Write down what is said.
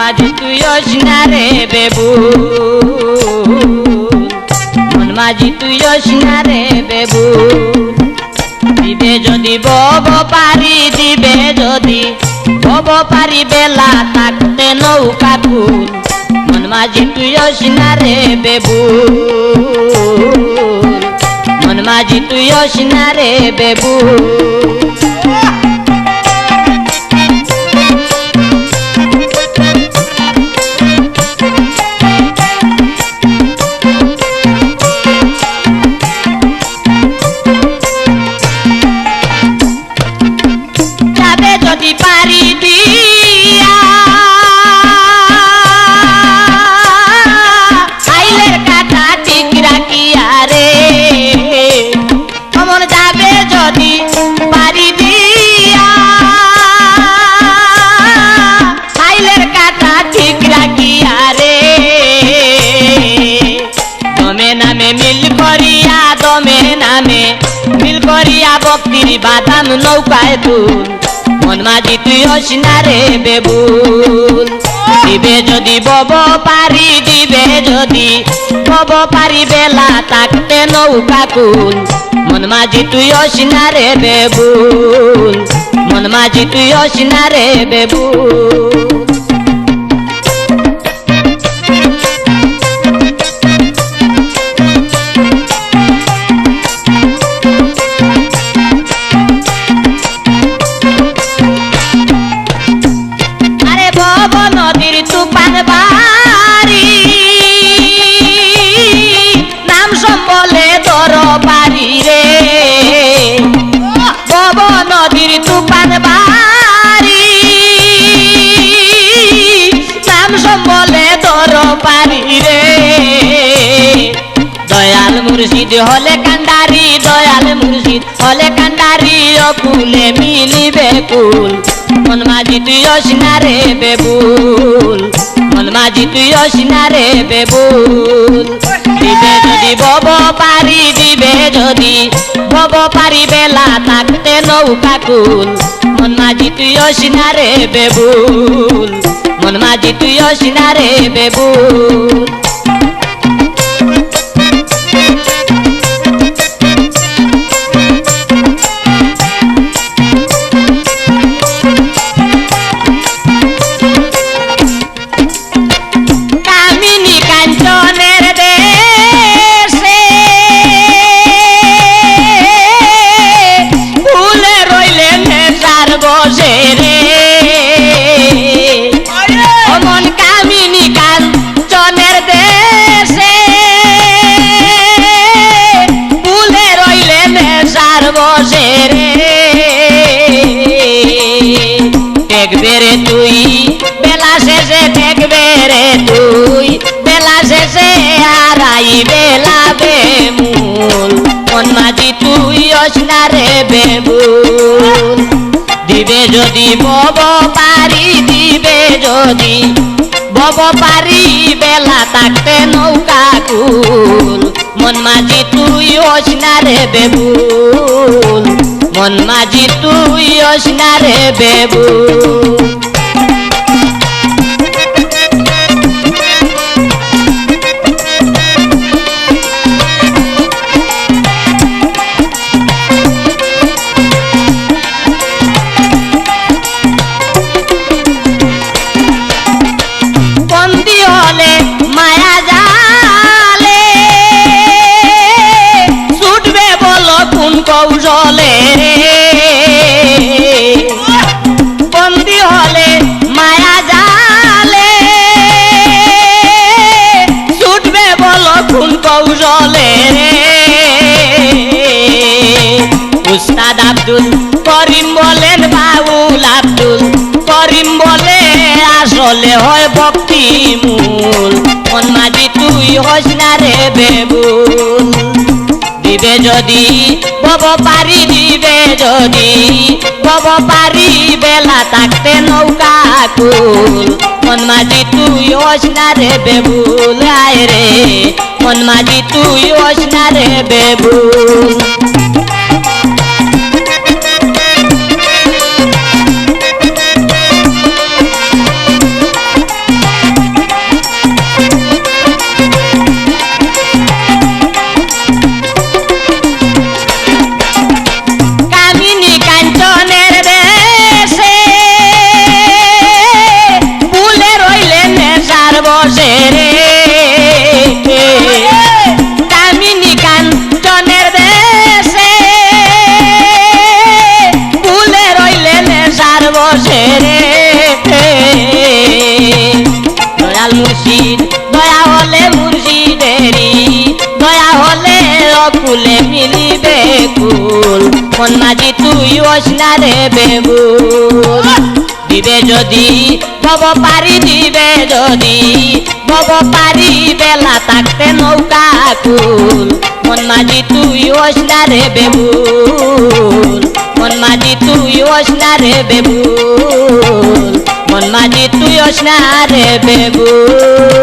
মাঝি তুই অসিনা রে বেবুল মন মাঝি তুই অসিনা রে বেবুল দিবে যদি বব পারি দিবে যদি বব পারি বেলা থাকতে নৌকা কুল মন মাঝি তুই অসিনা রে বেবুল মন মাঝি তুই অসিনা রে বেবুল বাদাম নৌকায় তুল মন মাঝি তুই অসিনা রে বেবুল দিবে যদি বব পারি দিবে যদি বব পারি বেলা থাকতে নৌকা কুল মন মাঝি তুই অসিনা রে বেবুল মন মাঝি তুই অসিনা রে বেবুল দয়াল মুর্শিদ হলে কান্ডারি দয়াল মুর্শিদ হলে কান্ডারি অকুলে মিলিবে কুল মন মাঝি তুই অসিনা রে বেবুল মন মাঝি তুই অসিনা রে বেবুল দিবে যদি বব পারি দিবে যদি বব পারি বেলা থাকতে নৌকা কুল মন মাঝি তুই অসিনা রে বেবুল মন মাঝি তুই অসিনা রে বেবুল দেখবে রে তুই বেলা শেষে দেখবে রে তুই বেলা শেষে হারাই বেলা বেমূল মন মাঝি তুই অসিনা রে বেবুল দিবে যদি বব পারি দিবে যদি বব পারি বেলা থাকতে নৌকা কুল মন মাঝি তুই অসিনা রে বেবুল মন মাঝি তুই অসিনা রে বেবুল বন্দি হলে মায়া জালে ছুটবে বলো কোন কৌশলে বন্দি হলে মায়া জালে ছুটবে বলো কোন কৌশলে উস্তাদ আব্দুল করিম বলেন বাউল আব্দুল করিম বলে আসলে হয় ভক্তি মূল মন মাঝি তুই অসিনা রে বেবুল দিবে যদি বব পারি দিবে যদি বব পারি বেলা থাকতে নৌকা কুল মন মাঝি তুই অসিনা রে বেবুল আয় রে মন মাঝি তুই অসিনা রে বেবুল বসে রে দয়াল মুর্শিদ দয়া হলে মুর্শিদেরি দয়া হলে অকুলে মিলিবে কুল মন মাঝি তুই ওসনা রে বেবুল দিবে যদি ভব পারি দিবে যদি ভব পারি বেলা থাকতে নৌকা কুল মন মাঝি তুই ওসনা রে বেবুল মন মাঝি তুই ওসনা রে বেবুল মন মাঝি তুই ওসনা রে বেবুল